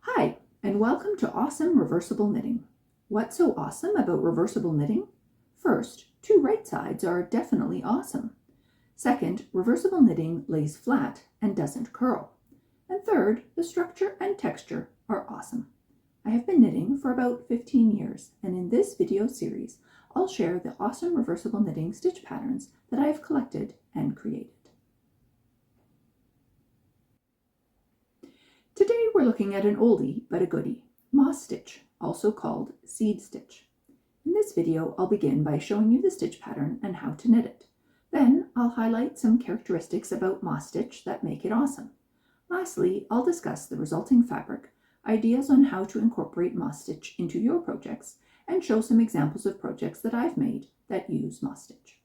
Hi, and welcome to Awesome Reversible Knitting. What's so awesome about reversible knitting? First, two right sides are definitely awesome. Second, reversible knitting lays flat and doesn't curl. And third, the structure and texture are awesome. I have been knitting for about 15 years, and in this video series, I'll share the awesome reversible knitting stitch patterns that I have collected and created. Today we're looking at an oldie but a goodie, moss stitch, also called seed stitch. In this video, I'll begin by showing you the stitch pattern and how to knit it. Then I'll highlight some characteristics about moss stitch that make it awesome. Lastly, I'll discuss the resulting fabric, ideas on how to incorporate moss stitch into your projects, and show some examples of projects that I've made that use moss stitch.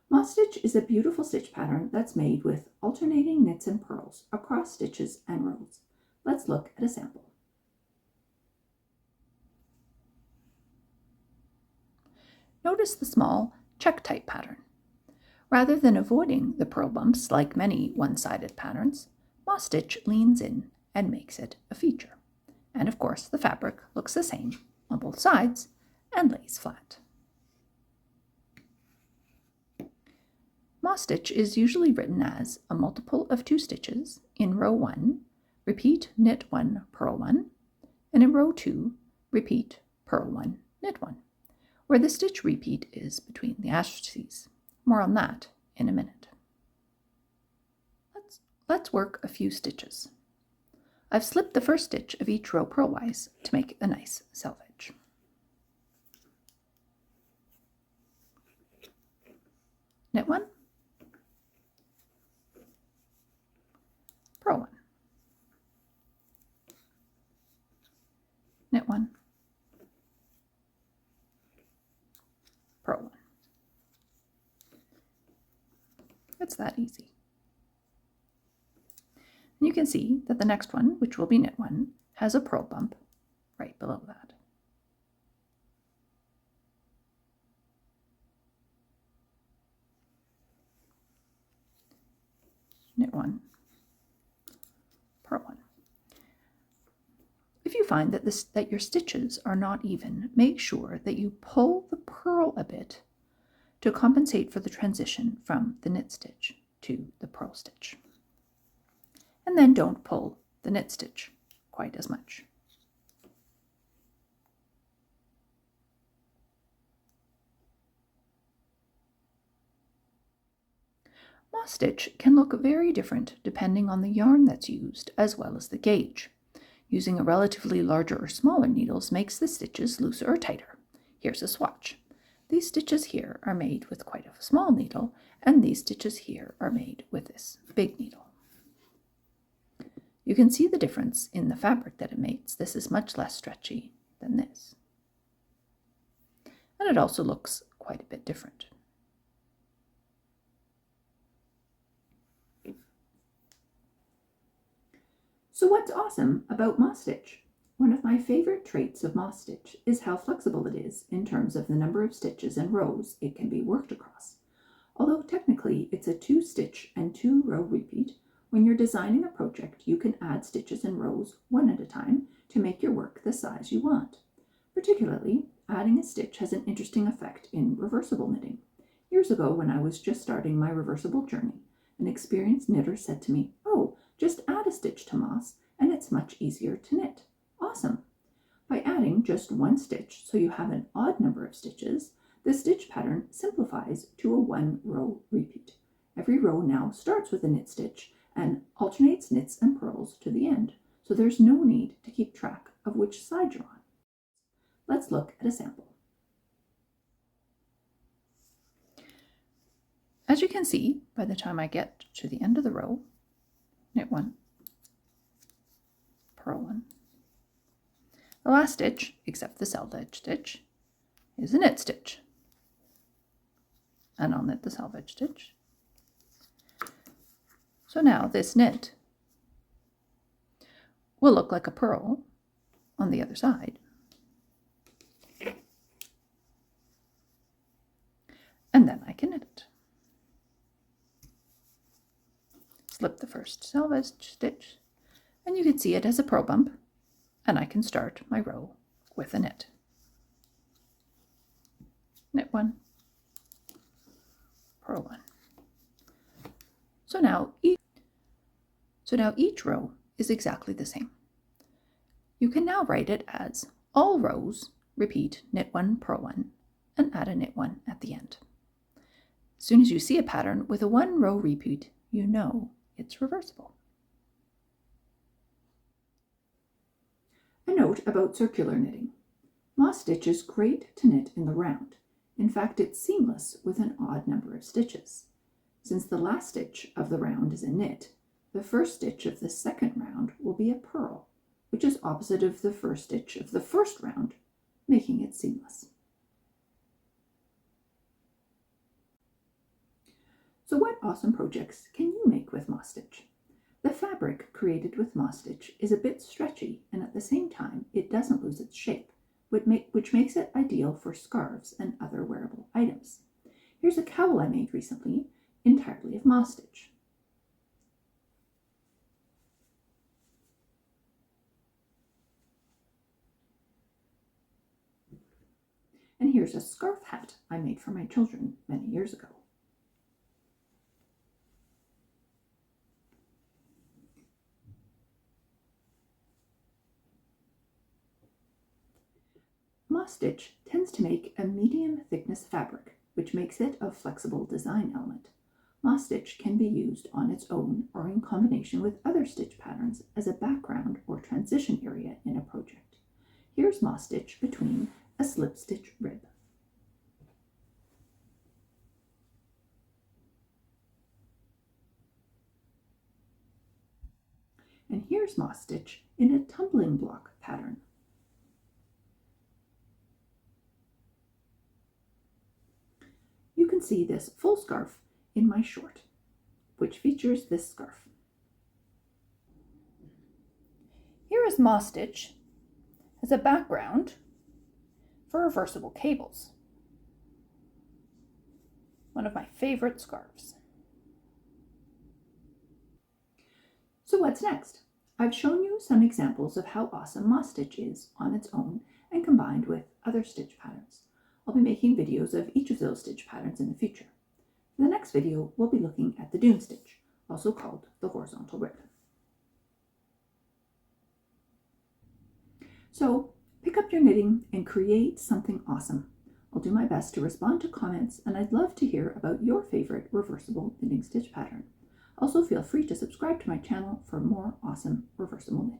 Moss stitch is a beautiful stitch pattern that's made with alternating knits and purls across stitches and rows. Let's look at a sample. Notice the small check type pattern. Rather than avoiding the purl bumps like many one-sided patterns, moss stitch leans in and makes it a feature. And of course, the fabric looks the same on both sides and lays flat. Moss stitch is usually written as a multiple of 2 stitches in row 1, repeat knit 1, purl 1, and in row 2, repeat purl 1, knit 1, where the stitch repeat is between the asterisks. More on that in a minute. Let's work a few stitches. I've slipped the first stitch of each row purlwise to make a nice selvage. Knit 1, purl 1, knit 1, purl 1. It's that easy. And you can see that the next one, which will be knit 1, has a purl bump right below that. Knit 1, purl 1. If you find that your stitches are not even, make sure that you pull the purl a bit to compensate for the transition from the knit stitch to the purl stitch. And then don't pull the knit stitch quite as much. Moss stitch can look very different depending on the yarn that's used as well as the gauge. Using a relatively larger or smaller needles makes the stitches looser or tighter. Here's a swatch. These stitches here are made with quite a small needle, and these stitches here are made with this big needle. You can see the difference in the fabric that it makes. This is much less stretchy than this. And it also looks quite a bit different. So what's awesome about moss stitch? One of my favorite traits of moss stitch is how flexible it is in terms of the number of stitches and rows it can be worked across. Although technically it's a 2-stitch and 2-row repeat, when you're designing a project, you can add stitches and rows one at a time to make your work the size you want. Particularly, adding a stitch has an interesting effect in reversible knitting. Years ago, when I was just starting my reversible journey, an experienced knitter said to me, "Oh, just add a stitch to moss and it's much easier to knit." Awesome! By adding just 1 stitch so you have an odd number of stitches, the stitch pattern simplifies to a 1-row repeat. Every row now starts with a knit stitch and alternates knits and purls to the end, so there's no need to keep track of which side you're on. Let's look at a sample. As you can see, by the time I get to the end of the row, knit 1, purl 1. The last stitch, except the selvage stitch, is a knit stitch. And I'll knit the selvage stitch. So now this knit will look like a purl on the other side. And then I can knit it. Slip the first selvage stitch, and you can see it has a purl bump and I can start my row with a knit. Knit 1, purl 1. So now each row is exactly the same. You can now write it as all rows repeat knit 1, purl 1, and add a knit 1 at the end. As soon as you see a pattern with a 1 row repeat, you know it's reversible. A note about circular knitting. Moss stitch is great to knit in the round. In fact, it's seamless with an odd number of stitches. Since the last stitch of the round is a knit, the first stitch of the second round will be a purl, which is opposite of the first stitch of the first round, making it seamless. So what awesome projects can you make with moss stitch? The fabric created with moss stitch is a bit stretchy, and at the same time it doesn't lose its shape, which makes it ideal for scarves and other wearable items. Here's a cowl I made recently entirely of moss stitch. And here's a scarf hat I made for my children many years ago. Moss stitch tends to make a medium thickness fabric, which makes it a flexible design element. Moss stitch can be used on its own or in combination with other stitch patterns as a background or transition area in a project. Here's moss stitch between a slip stitch rib. And here's moss stitch in a tumbling block pattern. You can see this full scarf in my short, which features this scarf. Here is moss stitch as a background for reversible cables. One of my favorite scarves. So what's next? I've shown you some examples of how awesome moss stitch is on its own and combined with other stitch patterns. I'll be making videos of each of those stitch patterns in the future. For the next video, we'll be looking at the dune stitch, also called the horizontal rib. So pick up your knitting and create something awesome. I'll do my best to respond to comments, and I'd love to hear about your favorite reversible knitting stitch pattern. Also feel free to subscribe to my channel for more awesome reversible knitting.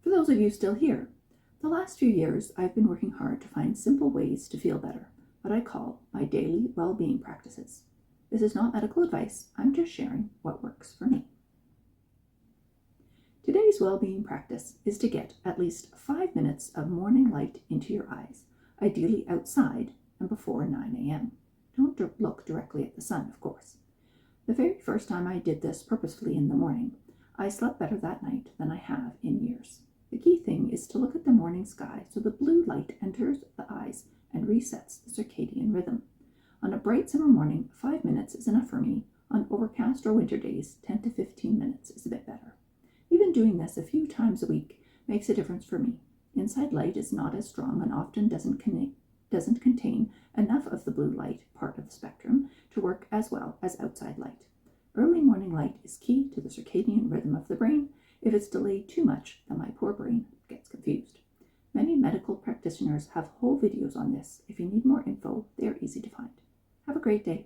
For those of you still here, the last few years I've been working hard to find simple ways to feel better, what I call my daily well-being practices. This is not medical advice, I'm just sharing what works for me. Today's well-being practice is to get at least 5 minutes of morning light into your eyes, ideally outside and before 9 a.m. Don't look directly at the sun, of course. The very first time I did this purposefully in the morning, I slept better that night than I have in years. The key thing is to look at the morning sky so the blue light enters the eyes and resets the circadian rhythm. On a bright summer morning, 5 minutes is enough for me. On overcast or winter days, 10 to 15 minutes is a bit better. Even doing this a few times a week makes a difference for me. Inside light is not as strong and often doesn't contain enough of the blue light part of the spectrum to work as well as outside light. Early morning light is key to the circadian rhythm of the brain. If it's delayed too much, then my poor brain gets confused. Many medical practitioners have whole videos on this. If you need more info, they are easy to find. Have a great day.